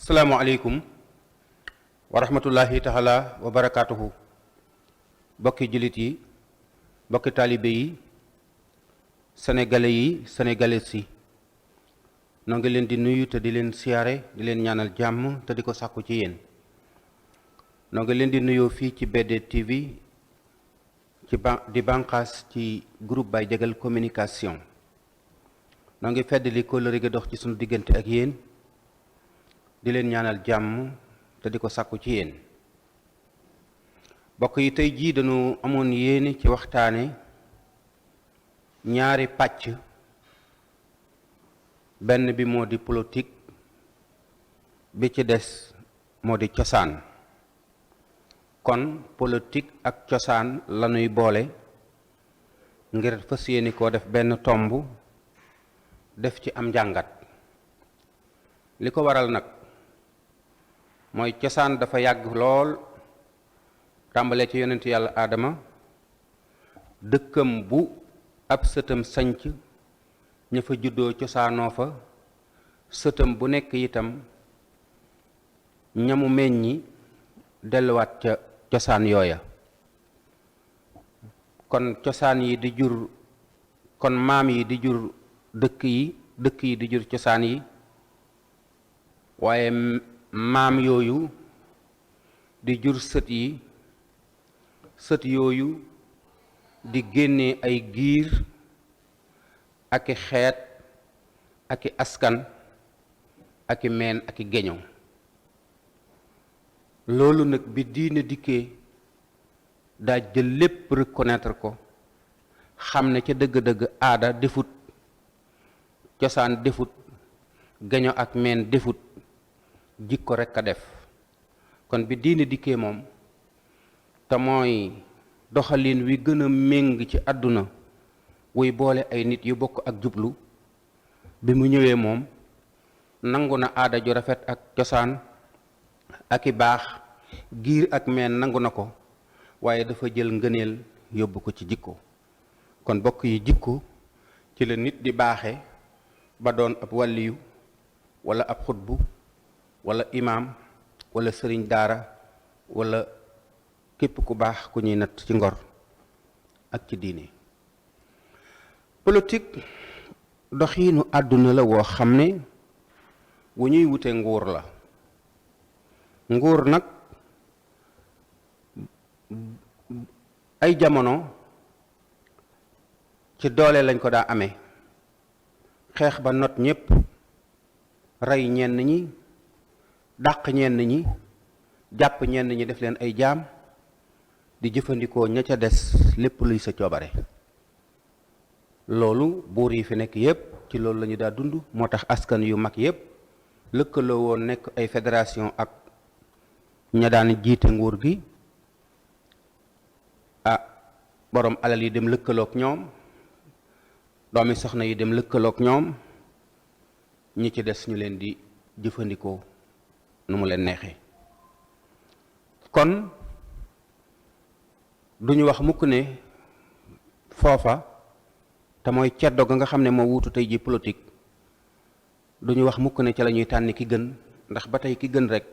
Assalamualaikum warahmatullahi taala wabarakatuh. Bokki julit yi, bokki talibé yi, sénégalais yi, sénégalaises yi, no ngi leen di nuyu te di leen siyaare di leen ñaanal jàmm te di ko sàkku ci yéen. No ngi leen di nuyoo fii ci BD TV di bànqaas ci groupe Baye Diagal communication. No ngi feddali kóllëre gi dox ci sunu diggante ak yéen di leen ñaanal jàmm te di ko sàkku ci yéen. bokk yi tey jii dañu amoon yéene ci waxtaane ñaari pàcc. benn bi moo di politique bi ci des moo di cosaan. kon politique ak cosaan lañuy boole ngir fas yéene koo def benn tomb def ci am njàngat. li ko waral nag mooy cosaan dafa yàgg lool tàmbalee ci yonent yàlla aadama dëkkam bu ab sëtam sanc ña fa juddoo cosaanoo fa sëtam bu nekk itam ñamu meññi delluwaat ca cosaan yooya. kon cosaan yi di jur kon maam yi di jur dëkk yi di jur cosaan yi waaye maam yooyu di jur sët yi, sët yooyu di génne ay giir ak i xeet ak i askan ak i meen ak i geño. loolu nag bi diine dikkee daa jël lépp reconnaître ko xam ne ca dëgg-dëgg aada defut, cosaan defut, geño ak meen defut, jikko rekk a def. kon bi diine dikkee moom te mooy doxalin wi gën a méng ci àdduna wuy boole ay nit yu bokk ak jublu, bi mu ñëwee moom nangu na aada ju rafet ak cosaan ak i baax, giir ak meen nangu na ko, waaye dafa jël ngëneel yóbbu ko ci jikko. kon bokk yi jikko ci la nit di baaxe ba doon ab wàlliyu wala ab xutbu wala imaam wala sëriñ daara wala képp ku baax ku ñuy natt ci ngor ak ci diine. politique doxiinu àdduna la woo xam ne wu ñuy wute nguur la. nguur nag ay jamono ci doole lañ ko daa amee, xeex ba not ñépp, rey ñenn ñi, dàq ñenn ñi, jàpp ñenn ñi def leen ay jaam, di jëfandikoo ña ca des lépp luy sa coobare. loolu buur yi fi nekk yépp ci loolu lañu daa dund. moo tax askan yu mag yépp lëkkaloo woon nekk ay fédération ak ña daan jiite nguur gi. borom alal yi dem lëkkaloog ñoom, doomi soxna yi dem lëkkaloog ñoom, ñi ci des ñu leen di jëfandikoo nu mu leen neexee. kon duñu wax mukk ne foofa te mooy ceddo ga nga xam ne moo wuutu tey ji politique, duñu wax mukk ne ca la ñuy tànni ki gën, ndax ba tey ki gën rek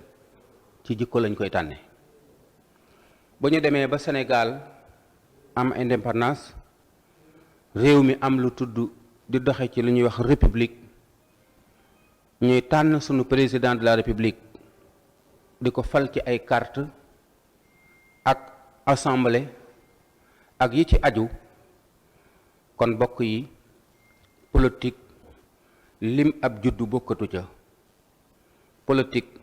ci jikko lañ koy tànne. bu ñu demee ba Sénégal am indépendance, réew mi am lu tudd di doxe ci lu ñuy wax république, ñuy tànn sunu président de la république di ko fal ci ay carte ak assemblée ak yi ci aju. kon bokk yi politique lim ab juddu bokkatu ca. politique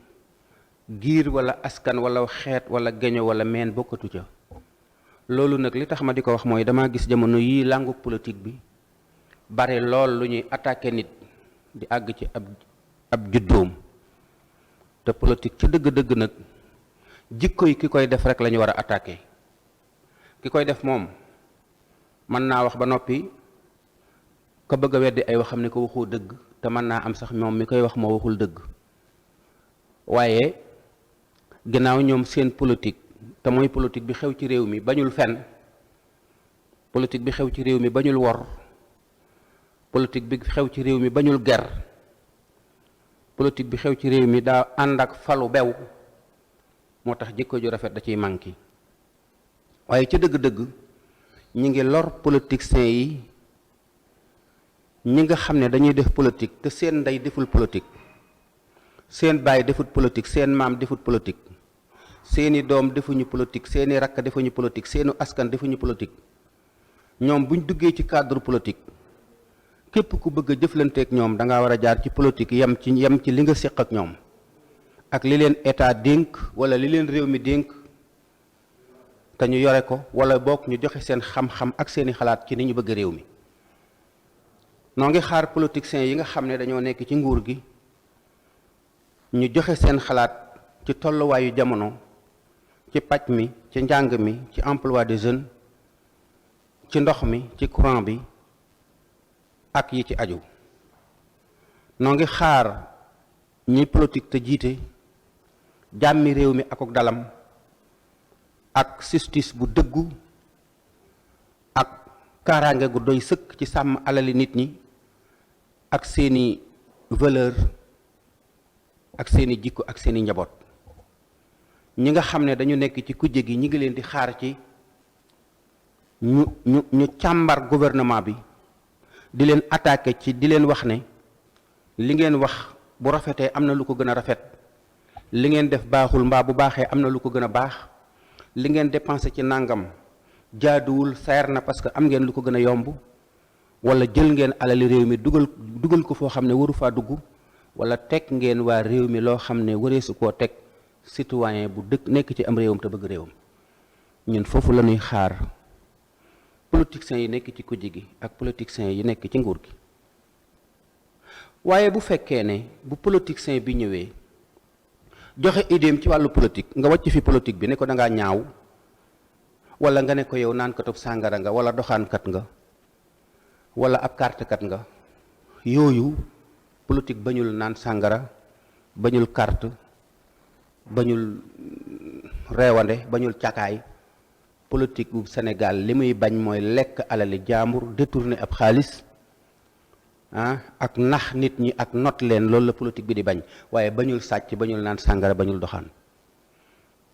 giir wala askan wala xeet wala geño wala meen bokkatu ca. loolu nag li tax ma di ko wax mooy dama gis jamono yii làngu politique bi bare lool lu ñuy attaqué nit di àgg ci ab juddoom. te politique ci dëgg-dëgg nag jikko yi ki koy def rek la ñu war a attaqué. ki koy def moom mën naa wax ba noppi ka bëgg a weddi ay waxam ne ko waxoo dëgg, te mën naa am sax moom mi koy wax moo waxul dëgg. waaye ginnaaw ñoom seen politique te mooy politique bi xew ci réew mi bañul fen, politique bi xew ci réew mi bañul wor, politique bi xew ci réew mi bañul ger, politique bi xew ci réew mi daa ànd ak falu bew moo tax jikko ju rafet da ciy manqué waaye ca dëgg-dëgg ñi ngi lor politiciens yi ñi nga xam ne dañuy def politique te seen ndey deful politique seen baay defut politique seen maam defut politique seeni doom defuñu politique seeni rakk defuñu politique seeni askan defuñu politique ñoom buñ duggee ci cadre politique képp ku bëgg a jëflanteeg ñoom da ngaa war a jaar ci politique yem ci li nga séq ak ñoom ak li leen état dénk wala li leen réew mi dénk te ñu yore ko wala bokk ñu joxe seen xam-xam ak seeni xalaat ci ni ñu bëgg réew mi noo ngi xaar politiciens yi nga xam ne dañoo nekk ci nguur gi ñu joxe seen xalaat ci tolluwaayu jamono ci paj mi ci njàng mi ci emploi des jeunes ci ndox mi ci courant bi ak yi ci aju noo ngi xaar ñi politique te jiite jàmmi réew mi akuk dalam ak justice bu dëggu ak kaaraange gu doy sëkk ci sàmm alali nit ñi ak seeni valeur ak seeni jikko ak seeni njaboot ñi nga xam ne dañu nekk ci kujje gi ñi ngi leen di xaar ci ñu càmbar gouvernement bi di leen attaqué ci di leen wax ne li ngeen wax bu rafetee am na lu ko gën a rafet li ngeen def baaxul mbaa bu baaxee am na lu ko gën a baax li ngeen dépensé ci nangam jaaduwul seer na parce que am ngeen lu ko gën a yomb wala jël ngeen alali réew mi dugal ko foo xam ne waru faa dugg wala teg ngeen waa réew mi loo xam ne wareesu koo teg citoyen bu dëkk nekk ci am réewam te bëgg réewam ñun foofu la ñuy xaar politiciens yi nekk ci kujje gi ak politiciens yi nekk ci nguur gi waaye bu fekkee ne bu politicien bi ñëwee joxe idéem ci wàllu politique nga wàcc fi politique bi ne ko da ngaa ñaaw wala nga ne ko yow naan katub sàngara nga wala doxaankat nga wala ab kartekat nga yooyu politique bañul naan sàngara bañul carte bañul reewande bañul cakaay politique bu Sénégal li muy bañ mooy lekk alali jaambur détourner ab xaalis ak nax nit ñi ak not leen loolu la politique bi di bañ waaye bañul sàcc bañul naan sàngara bañul doxaan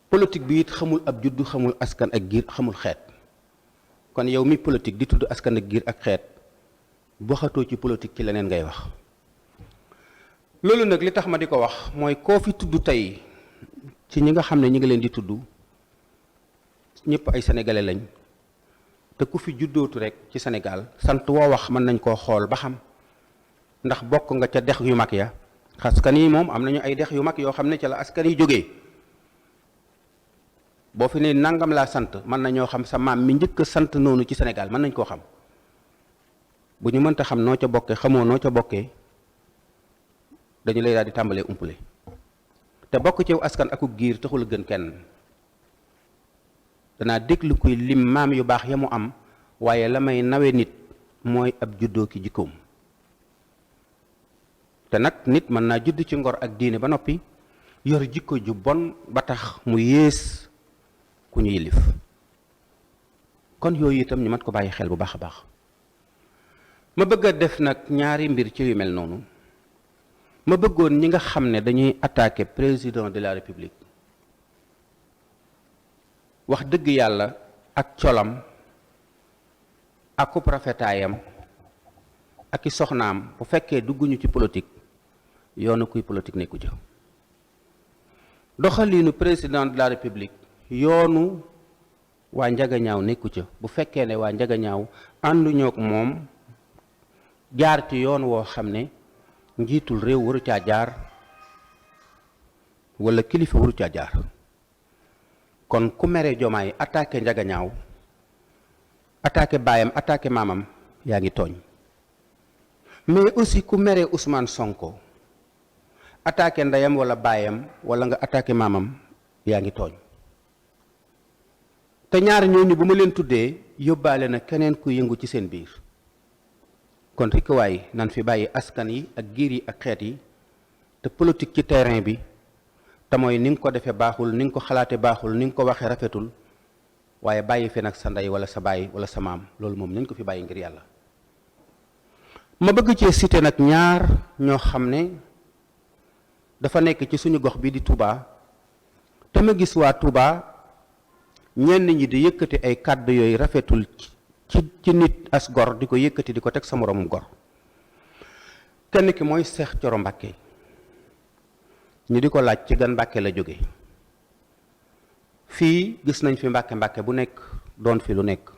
politique bi it xamul ab juddu xamul askan ak giir xamul xeet kon yow mi politique di tudd askan ak giir ak xeet waxatoo ci politique ci leneen ngay wax loolu nag li tax ma di ko wax mooy koo fi tudd tey ci ñi nga xam ne ñi ngi leen di tudd ñëpp ay sénégalais lañ te ku fi juddootu rek ci Sénégal sant woo wax mën nañ koo xool ba xam ndax bokk nga ca dex yu mag ya askan yi moom am nañu ay dex yu mag yoo xam ne ca la askan yi jógee boo fi ne nangam laa sant mën nañoo xam sa maam mi njëkk a sant noonu ci Sénégal mën nañ koo xam bu ñu mënta xam noo ca bokkee xamoo noo ca bokkee dañu lay daal di tàmbalee umpule te bokk ci askan akub giir taxul gën kenn danaa déglu kuy lim maam yu baax ya mu am waaye la may nawe nit mooy ab juddoo ki jikkoom te nag nit mën naa judd ci ngor ak diine ba noppi yor jikko ju bon ba tax mu yées ku ñu yilif kon yooyu itam ñu mat ko bàyyi xel bu baax a baax ma bëgg a def nag ñaari mbir ci yu mel noonu ma bëggoon ñi nga xam ne dañuy attaquer président de la république wax dëgg yàlla ak colam ak ku rafetaayam ak i soxnaam bu fekkee dugguñu ci politique yoonu kuy politique nekku ca doxaliinu président de la république yoonu waa njagañaaw nekku ca bu fekkee ne waa njagañaaw ànduñook moom jaar ci yoon woo xam ne njiitul réew waru caa jaar wala kilifa waru caa jaar kon ku mere Jomaay attaqué njagañaaw attaqué baayam attaqué maamam yaa ngi tooñ mais aussi ku mere Ousmane Sonko attaqué ndeyam wala baayam wala nga attaqué maamam yaa ngi tooñ te ñaar ñooñu bu ma leen tuddee yóbbaale na keneen ku yëngu ci seen biir kon rikkuwaay nan fi bàyyi askan yi ak giir yi ak xeet yi te politique ci terrain bi te mooy ni nga ko defee baaxul ni nga ko xalaate baaxul ni nga ko waxee rafetul waaye bàyyi fi nag sa ndey wala sa baay wala sa maam loolu moom nañ ko fi bàyyi ngir yàlla ma bëgg cee cité nag ñaar ñoo xam ne dafa nekk ci suñu gox bi di Touba te ma gis waa Touba ñenn ñi di yëkkati ay kàddu yooyu rafetul ci nit as gor di ko yëkkati di ko teg sa moroomum gor. kenn ki mooy Cheikh Thioro Mbacké ñu di ko laaj ci gan Mbacké la jóge fii gis nañ fi Mbacké bu nekk doon fi lu nekk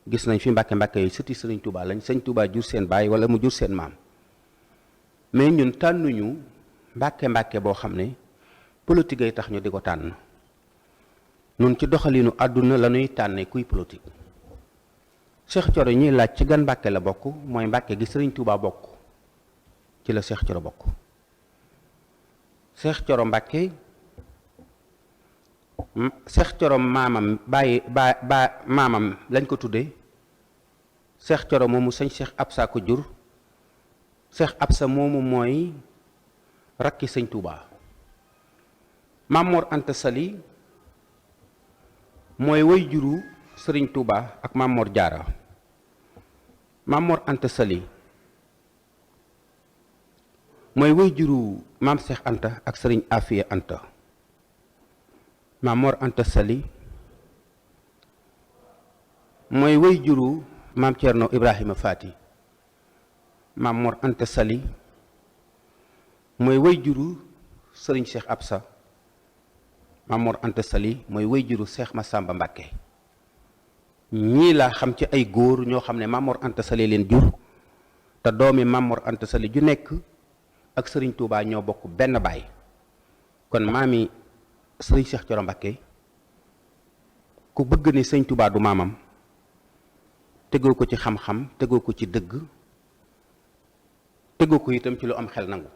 gis nañ fi Mbacké yooyu sëti Sëriñ Touba lañ Sëriñ Touba jur seen baay wala mu jur seen maam mais ñun tànnuñu Mbacké boo xam ne politique ay tax ñu di ko tànn nun ci doxalinu àdduna la ñuy tànne kuy politique. Cheikh Thioro ñuy laaj ci gan Mbacké la bokk mooy Mbacké gi Sëriñ Touba bokk ci la Cheikh Thioro bokk. Cheikh Thioro Mbacké Cheikh Thioro maamam maamam lañ ko tuddee Cheikh Thioro moomu sëñ Cheikh Absa ko jur Cheikh Absa moomu mooy rakki sëñ Touba. Maam Mor Anta Sali mooy way juru Sëriñ Touba ak Maam Mor Jaara. Maam Mor Anta Sali mooy way juru Maam Cheikh Anta ak Sëriñ Afiya Anta. Maam Mor Anta Sali mooy way juru Maam Cerno Ibrahima Faati. Maam Mor Anta Sali mooy way juru Sëriñ Cheikh Absa. Maam Mor Anta Sali mooy way juru Cheikh Massamba Mbacké. ñii laa xam ci ay góor ñoo xam ne Maam Mor Anta Sali leen jur te doomi Maam Mor Anta Sali ju nekk ak Sëriñ Touba ñoo bokk benn baay. kon maami Sëriñ Cheikh Thioro Mbacké ku bëgg ni Sëriñ Touba du maamam tegoo ko ci xam-xam tegoo ko ci dëgg tegoo ko itam ci lu am xel nangu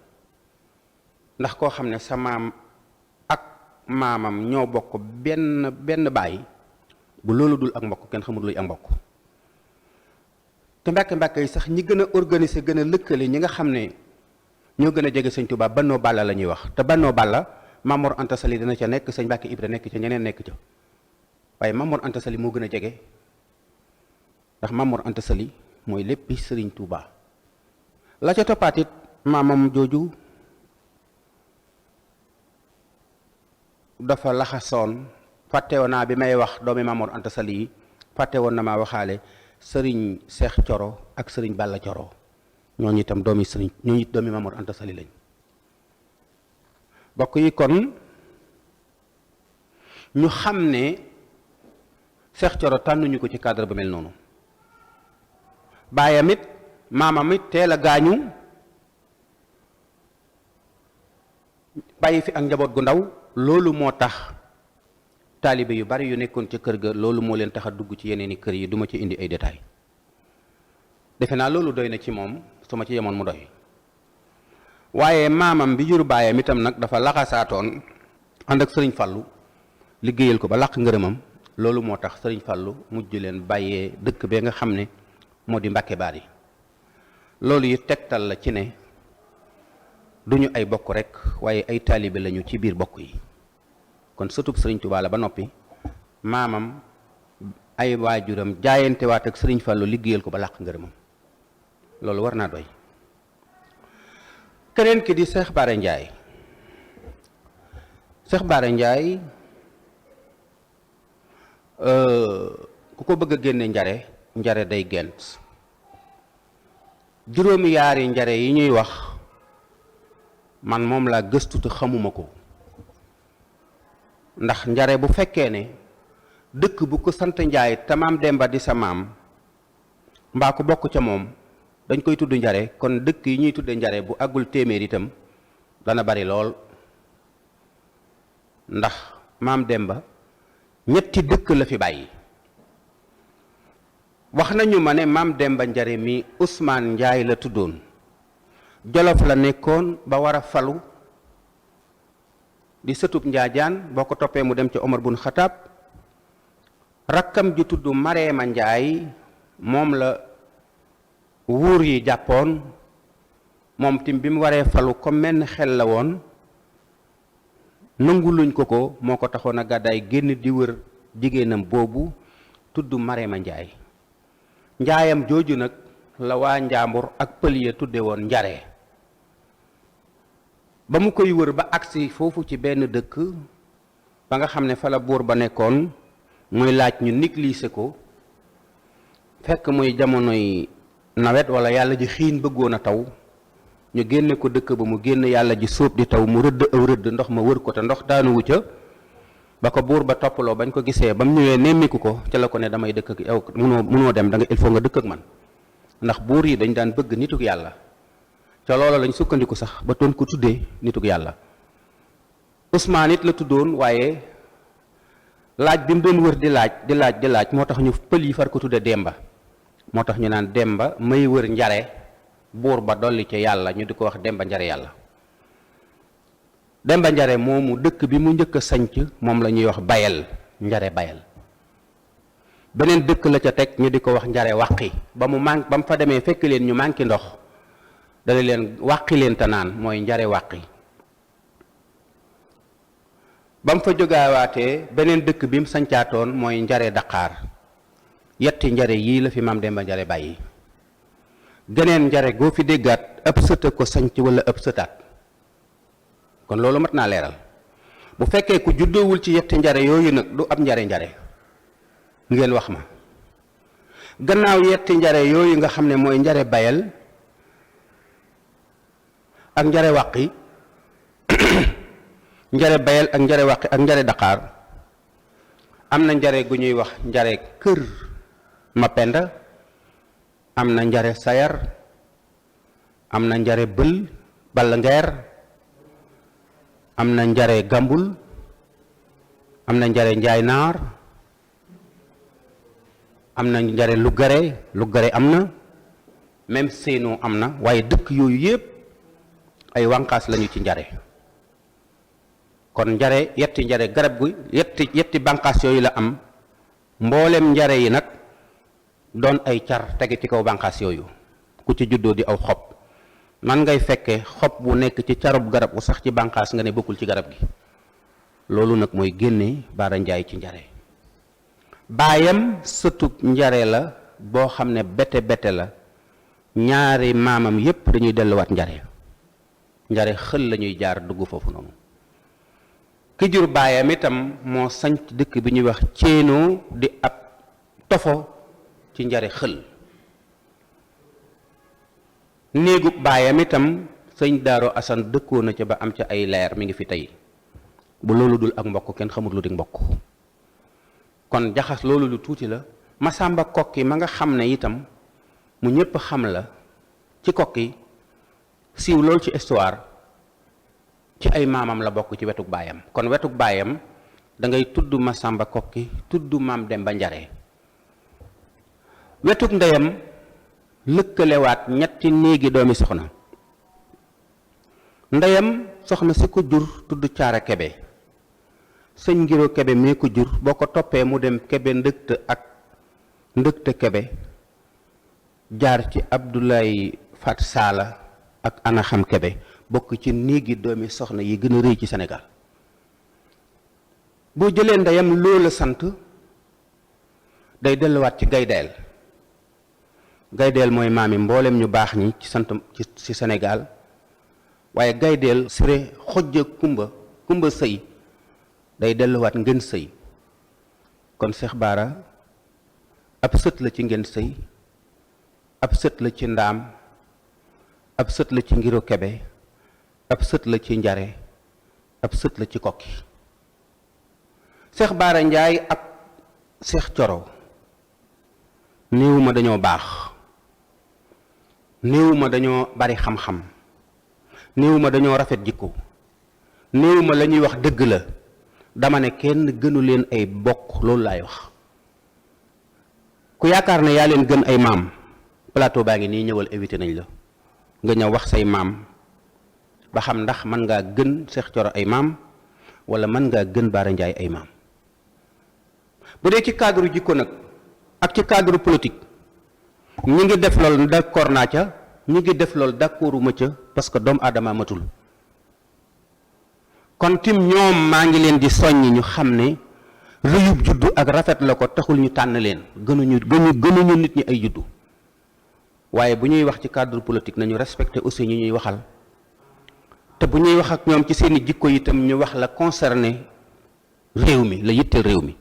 ndax koo xam ne sa maam ak maamam ñoo bokk benn baay bu loolu dul ak mbokk kenn xamul luy ak mbokk. te Mbacké yi sax ñi gën a organiser gën a lëkkale ñi nga xam ne ñoo gën a jege Sëñ Touba Bannoo Balla la ñuy wax te Bannoo Balla Maam Mor Anta Sali dina ca nekk sëñ Mbacké Ibra nekk ca ñeneen nekk ca waaye Maam Mor Anta Sali moo gën a jege ndax Maam Mor Anta Sali mooy léppi Sëriñ Touba. la ca toppaat it maamam jooju dafa laxasoon fàtte woon naa bi may wax doomi Maam Mor Anta Sali yi fàtte woon na maa waxaale Sëriñ Cheikh Thioro ak Sëriñ Balla Thioro ñooñu itam doomi Maam Mor Anta Sali lañ. bokk yi kon ñu xam ne Cheikh Thioro tànnuñu ko ci cadre bu mel noonu baayam it maamam it teel a gaañu bàyyi fi ak njaboot gu ndaw loolu moo tax taalibe yu bari yu nekkoon ca kër ga loolu moo leen tax a dugg ci yeneeni kër yi duma ci indi ay détails defe naa loolu doy na ci moom su ma ci yemoon mu doy. waaye maamam bi jur baayam itam nag dafa laxasaatoon ànd ak Sëriñ Fallu liggéeyal ko ba làq ngërëmam loolu moo tax Sëriñ Fallu mujj leen bàyyee dëkk bee nga xam ne moo di Mbacké Bari. loolu yi tegtal la ci ne duñu ay bokk rek waaye ay taalibe lañu ci biir bokk yi kon sëtub Sëriñ Touba la ba noppi maamam ay waajuram jaayantewaat ak Sëriñ Fallu liggéeyal ko ba làq ngërëmam loolu war naa doy. keneen ki di Cheikh Bara Ndiaye Cheikh Bara Ndiaye ku ko bëgg a génne njare day gent juróomi yaari njare yi ñuy wax man moom laa gëstu te xamuma ko ndax njare bu fekkee ne dëkk bu ko sant Njaay te Maam Demba di sa maam mbaa ko bokk ca moom dañ koy tudd njare kon dëkk yi ñuy tudde njare bu àggul téeméer itam dana bari lool ndax Maam Demba ñetti dëkk la fi bàyyi. wax nañu ma ne Maam Demba Njare mi Ousmane Njaay la tuddoon Jolof la nekkoon ba war a falu di sëtub Njaajaan boo ko toppee mu dem ci Omar bun Xataab rakkam ju tudd Mareema Njaay moom la wuur yi jàppoon moom tim bi mu waree falu comme menn xel la woon nangu luñ ko moo ko taxoon a gàddaay génn di wër jigéenam boobu tudd Mareema Njaay njaayam jooju nag la waa Njaambur ak pël ya tudde woon njare ba mu koy wër ba agsi foofu ci benn dëkk ba nga xam ne fa la buur ba nekkoon muy laaj ñu négliger ko fekk muy jamonoy nawet wala yàlla ji xiin bëggoon a taw ñu génne ko dëkk ba mu génn yàlla ji sóob di taw mu rëdd aw rëdd ndox ma wër ko te ndox daanuwu ca ba ko buur ba toppaloo bañ ko gisee ba mu ñëwee nemmiku ko ca la ko ne damay dëkk ak yow munoo dem da nga il faut nga dëkk ak man ndax buur yi dañ daan bëgg nituk yàlla ca loola lañ sukkandiku sax ba doon ko tuddee nituk yàlla. Usmaan it la tuddoon waaye laaj bi mu doon wër di laaj moo tax ñu pël yi far ko tudde Demba moo tax ñu naan Demba may wër njare buur ba dolli ca yàlla ñu di ko wax Demba njare yàlla. Demba njare moomu dëkk bi mu njëkk a sanc moom la ñuy wax Bayel njare Bayel beneen dëkk la ca teg ñu di ko wax njare wàqi ba mu fa demee fekk leen ñu manqué ndox dala leen wàqi leen te naan mooy njare wàqi ba mu fa jógaawaatee beneen dëkk bi mu sancaatoon mooy njare Dakar yetti njare yii la fi maam Demba njare bàyyi geneen njare goo fi déggaat ab sëta ko sanc wala ab sëtaat kon loolu mat naa leeral bu fekkee ku juddoowul ci yetti njare yooyu nag du ab njare ngeen wax ma gannaaw yetti njare yooyu nga xam ne mooy njare Bayel ak njare wàqi njare Bayel ak njare wàqi ak njare Dakar am na njare gu ñuy wax njare kër Mapenda am na njare Sayar am na njare Bël Balla Ngeer am na njare Gambul am na njare Njaay Naar am na njare Lugare am na même Séenoo am na waaye dëkk yooyu yépp ay wànqaas lañu ci njare kon njare yetti njare garab gu yetti bànqaas yooyu la am mboolem njare yi nag doon ay car tege ci kaw bànqaas yooyu ku ci juddoo di aw xob man ngay fekke xob bu nekk ci carub garab bu sax ci bànqaas nga ne bokkul ci garab gi loolu nag mooy génne Baara Njaay ci njare baayam sëtub njare la boo xam ne bete la ñaari maamam yépp dañuy delluwaat njare xël la ñuy jaar dugg foofu noonu ki jur baayam itam moo sanc dëkk bi ñuy wax Céenoo di ab tofo ci njare xël néegub baayam itam sëñ Daaro Asan dëkkoo na ca ba am ca ay leer mi ngi fi tey bu loolu dul ak mbokk kenn xamul lu di mbokk kon jaxas loolu lu tuuti la Masamba Kokki ma nga xam ne itam mu ñépp xam la ci Kokki siiw loolu ci histoire ci ay maamam la bokk ci wetug baayam kon wetug baayam da ngay tudd Masamba Kokki tudd maam Demba Njare wetug ndeyam lëkkalewaat ñetti néegi doomi soxna ndeyam soxna si ko jur tudd Caara Kebe sëñ Ngiro Kebe mee ko jur boo ko toppee mu dem Kebe ndëkte Kebe jaar ci Abdoulaye Fat Saala ak Ana Xam Kebe bokk ci néegi doomi soxna yi gën a rëy ci Sénégal boo jëlee ndeyam loola sant day delluwaat ci Gaydeel mooy maami mboolem ñu baax ñi ci sant ci Sénégal waaye Gaydeel Siré Xojja Kumba Sëy day delluwaat Ngën Sëy kon Seex Baara ab sët la ci Ngën Sëy ab sët la ci Ndaam ab sët la ci Ngiro Kebe ab sët la ci Njare ab sët la ci Kokki Seex Baara Njaay ak Seex Coro néewuma dañoo baax néewuma dañoo bari xam-xam néewuma dañoo rafet jikko néewuma la ñuy wax dëgg la dama ne kenn gënu leen ay bokk loolu laay wax ku yaakaar ne yaa leen gën ay maam plateau baa ngi nii ñëwal invité nañ la nga ñëw wax say maam ba xam ndax mën ngaa gën Seex Coro ay maam wala mën ngaa gën Baara Njaay ay maam bu dee ci cadre jikko nag ak ci cadre politique ñi ngi def loolu d'accord naa ca ñi ngi def loolu d'accorduma ca parce que doomu aadama matul kon tim ñoom maa ngi leen di soññ ñu xam ne rëyub juddu ak rafet la ko taxul ñu tànn leen gënuñu nit ñi ay juddu waaye bu ñuy wax ci cadre politique nañu respecté aussi ñi ñuy waxal te bu ñuy wax ak ñoom ci seeni jikko itam ñu wax la concerné réew mi la yitteel réew mi.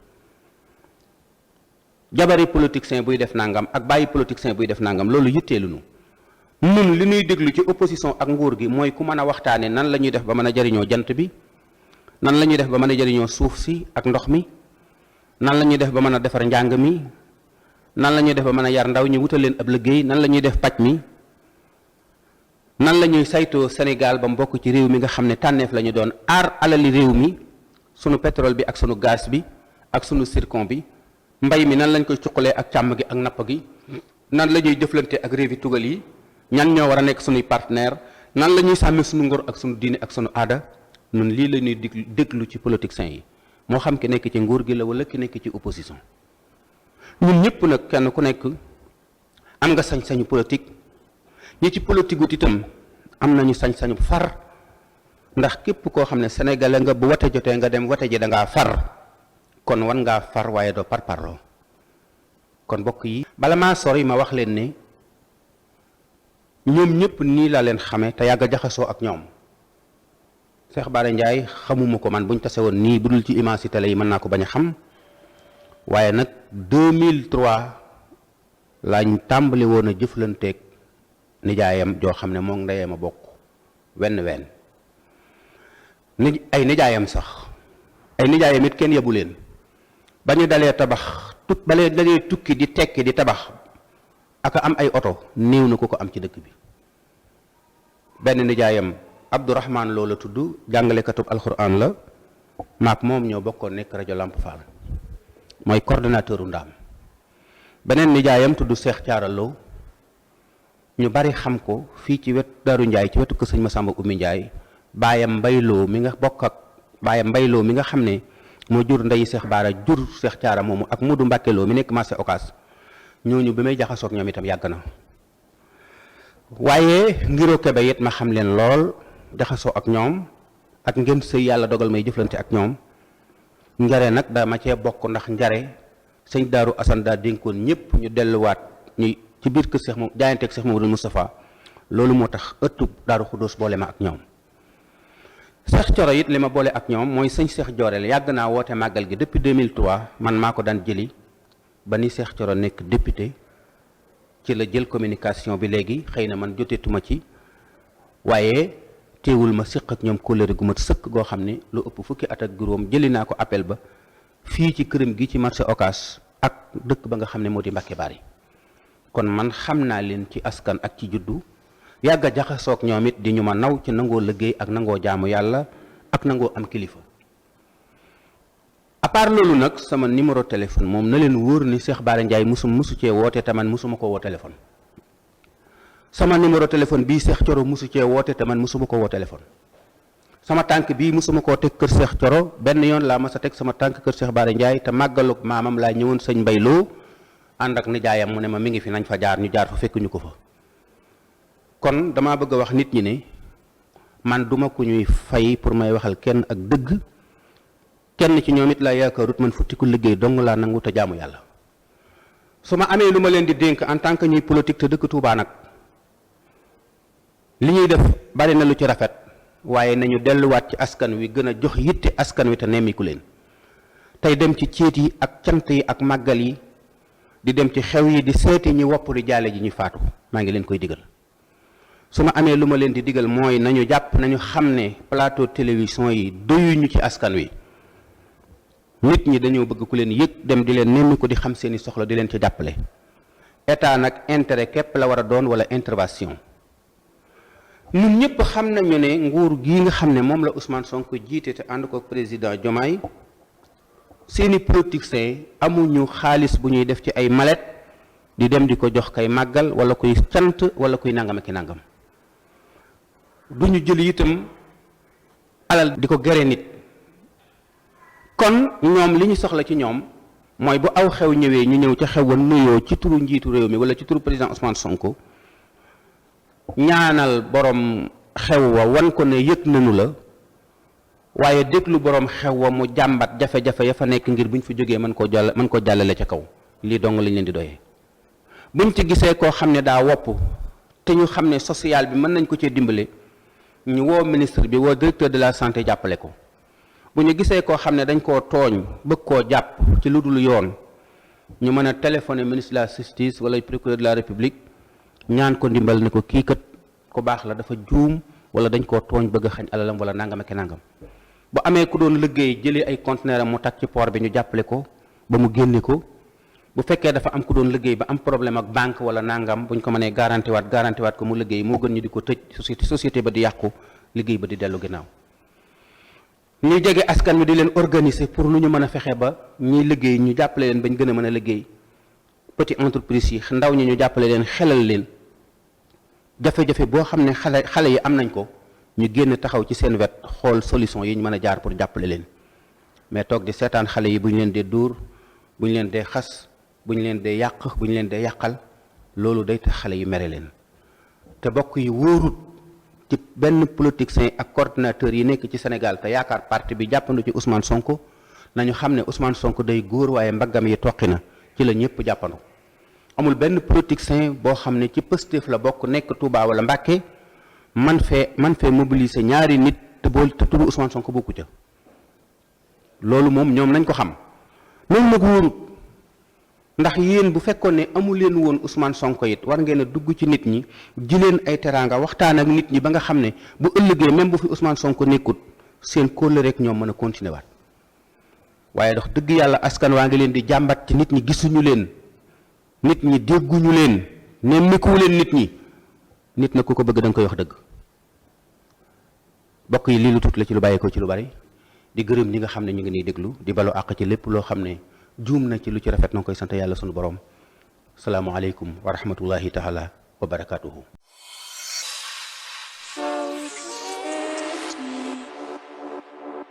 jabari politicien buy def nangam ak bàyyi politicien buy def nangam loolu yitteelu nu nun li ñuy déglu ci opposition ak nguur gi mooy ku mën a waxtaane nan la ñuy def ba mën a jariñoo jant bi, nan la ñuy def ba mën a jariñoo suuf si ak ndox mi, nan la ñuy def ba mën a defar njàng mi, nan la ñuy def ba mën a yar ndaw ñi wutal leen ab liggéey, nan la ñuy def paj mi, nan la ñuy saytoo Sénégal ba mbokk ci réew mi nga xam ne tànneef la ñu doon aar alali réew mi, sunu pétrole bi ak sunu gaz bi ak sunu zircon bi, mbay mi nan lañ koy cuqalee ak càmm gi ak napp gi, nan la ñuy jëflante ak réewi tugal yi, ñan ñoo war a nekk sunuy partenaire, nan la ñuy sàmmee sunu ngor ak sunu diine ak sunu aada. nun lii la ñuy déglu ci politiciens yi moo xam ki nekk ci nguur gi la wala ki nekk ci opposition. ñun ñëpp nag kenn ku nekk am nga sañ-sañu politique, ñi ci politique wut itam am nañu sañ-sañu far, ndax képp koo xam ne sénégalais nga bu wate jotee nga dem wate ji da ngaa far, kon wan ngaa far waaye doo parparloo. kon mbokk yi bala maa sori ma wax leen ne ñoom ñëpp nii laa leen xamee te yàgg a jaxasoo ak ñoom. Cheikh Bara Ndiaye xamuma ko man buñ tase woon nii bu dul ci image yi télé yi mën naa ko bañ a xam, waaye nag 2003 lañ tàmbali woon a jëflanteeg nijaayam joo xam ne moom ndeyam a bokk wenn ni ay nijaayam sax ay nijaayam it kenn yebu leen ba ñu dalee tabax dalee tukki di tekki di tabax aka am ay oto néew na ko am ci dëkk bi. benn nijaayam Abdourahman loola tudd jàngalekatub alxuraan la, maak moom ñoo bokkoon nekk rajo Lamp Fall, mooy coordonnateur u ndaam. beneen nijaayam tudd Cheikh Thiara Lo, ñu bari xam ko fii ci wet Daaru Njaay ci wetu kër sëñ Masamba Oumy Njaay, baayam Mbayloo mi nga bokk ak baayam Mbayloo mi nga xam ne moo jur ndeyi Cheikh Bara jur Cheikh Thiara moomu ak Mudu Mbàkke Lo mi nekk marché Ocass, ñooñu bi may jaxasoog ñoom itam yàgg na. waaye ngiroo kebe it ma xam leen lool jaxasoo ak ñoom ak ngeen sëy yàlla dogal may jëflante ak ñoom. njare nag dama cee bokk ndax njare sëñ Daaru Asan daa dénkoon ñëpp ñu delluwaat ñuy ci biir kër Cheikh moom jaayanteeg Cheikh Mamadou Moustapha, loolu moo tax ëttub Daaru Xuddoos boole ma ak ñoom. Cheikh Thioro it li ma boole ak ñoom mooy sëñ Cheikh Jooreel yàgg naa woote màggal gi depuis 2003 man maa ko daan jëli ba ni Cheikh Thioro nekk député ci la jël communication bi léegi xëy na man joteetuma ci, waaye teewul ma siq ak ñoom kóllëre gu mat sëkk goo xam ne lu ëpp fukki at ak juróom jëli naa ko appel ba fii ci këram gi ci marché Ocass ak dëkk ba nga xam ne moo di Mbàkke Bari. kon man xam naa leen ci askan ak ci juddu yàgg a jaxasoog ñoom it di ñu ma naw ci nangoo liggéey ak nangoo jaamu yàlla ak nangoo am kilifa. à part loolu nag sama numéro téléphone moom na leen wóor ni Cheikh Bara Ndiaye musu cee woote te man musuma ko woo téléphone. sama numéro téléphone bii Cheikh Thioro musu cee woote te man musuma ko woo téléphone. sama tànk bii musuma koo teg kër Cheikh Thioro benn yoon laa mas a teg sama tànk kër Cheikh Bara Ndiaye te màggalug maamam laa ñëwoon sëñ Mbayloo ànd ak nijaayam mu ne ma mi ngi fi nañ fa jaar ñu jaar fa fekkuñu ko fa. kon damaa bëgg a wax nit ñi ne man duma ku ñuy fay pour may waxal kenn ak dëgg, kenn ci ñoom it laa yaakaarut man futti ku liggéey dong laa nangu te jaamu yàlla. su ma amee lu ma leen di dénk en tant que ñuy politique te dëkk Touba nag li ñuy def bari na lu ci rafet, waaye nañu delluwaat ci askan wi gën a jox yitte askan wi te nemmiku leen tey dem ci céet yi ak cant yi ak màggal yi di dem ci xew yi di seeti ñi wopp di jaale ji ñu faatu. maa ngi leen koy digal. su ma amee lu ma leen di digal mooy nañu jàpp nañu xam ne plateau télévision yi doyuñu ci askan wi. nit ñi dañoo bëgg ku leen yëg dem di leen nemmiku di xam seeni soxla di leen ci jàppale. état nag intérêt képp la war a doon wala intervention. ñun ñëpp xam nañu ne nguur gii nga xam ne moom la Ousmane Sonko jiite te ànd ko président Diomaye seeni politiciens amuñu xaalis bu ñuy def ci ay mallette di dem di ko jox kay màggal wala kuy cant wala kuy nangam ak i nangam. duñu jël itam alal di ko gere nit. kon ñoom li ñu soxla ci ñoom mooy bu aw xew ñëwee ñu ñëw ca xew wa nuyoo ci turu njiitu réew mi wala ci turu président Ousmane Sonko. ñaanal borom xew wa wan ko ne yëg nañu la waaye déglu borom xew wa mu jàmbat jafe-jafe ya fa nekk ngir buñ fi jógee mën koo jàllale ca kaw lii dong lañ leen di doyee. buñ ci gisee koo xam ne daa wopp te ñu xam ne social bi mën nañ ko cee dimbale ñu woo ministre bi woo directeur de la santé jàppale ko bu ñu gisee koo xam ne dañ koo tooñ bëgg koo jàpp ci lu dul yoon ñu mën a téléphoner ministre de la justice wala procureur de la république ñaan ko ndimbal ne ko kii kat ku baax la dafa juum wala dañ koo tooñ bëgg a xañ alalam wala nangam ak nangam bu amee ku doon liggéey jëlee ay conteneur am mu tag ci port bi ñu jàppale ko ba mu génne ko bu fekkee dafa am ku doon liggéey ba am problème ak banque wala nangam buñ ko mënee garanti waat ko mu liggéey moo gën ñu di ko tëj société ba di yàqu liggéey ba di dellu ginnaaw ñu jege askan wi di leen organiser pour nu ñu mën a fexe ba ñiy liggéey ñu jàppale leen bañ gën a mën a liggéey petit entreprise yi ndaw ñi ñu jàppale leen xelal leen jafe-jafe boo xam ne xale yi am nañ ko ñu génn taxaw ci seen wet xool solution yi ñu mën a jaar pour jàppale leen mais toog di seetaan xale yi bu ñu leen dee dóor bu ñu leen dee xas bu ñu leen dee yàq bu ñu leen dee yàqal loolu day tax xale yi mere leen te bokk yi wóorut ci benn politicien ak coordinateur yi nekk ci Sénégal te yaakaar parti bi jàppandu ci Ousmane Sonko nañu xam ne Ousmane Sonko day góor waaye mbaggam yi toqi na ci la ñëpp jàppandu amul benn politicien boo xam ne ci Pastef la bokk nekk Touba wala Mbacké man fee mobiliser ñaari nit te tudd Ousmane Sonko bokku ca loolu moom ñoom nañ ko xam loolu nag wóorut ndax yéen bu fekkoon ne amu leen woon Ousmane Sonko it war ngeen a dugg ci nit ñi ji leen ay teraanga waxtaan ak nit ñi ba nga xam ne bu ëllëgee même bu fi Ousmane Sonko nekkut seen kóllëre rek ñoom mën a continuer waat waaye dox dëgg yàlla askan waa ngi leen di jàmbat ci nit ñi gisuñu leen nit ñi dégguñu leen nemmikuwu leen nit ñi nit na ku ko bëgg da nga koy wax dëgg bokk yi lii lu tuuti la ci lu bàyyeekoo ci lu bari di gërëm ñi nga xam ne ñu ngi nii déglu di balu àq ci lépp loo xam ne juum na ci lu ci rafet na nga koy sant yàlla sunu borom salaamualeykum wa rahmatullahi taala wa barakaatuhu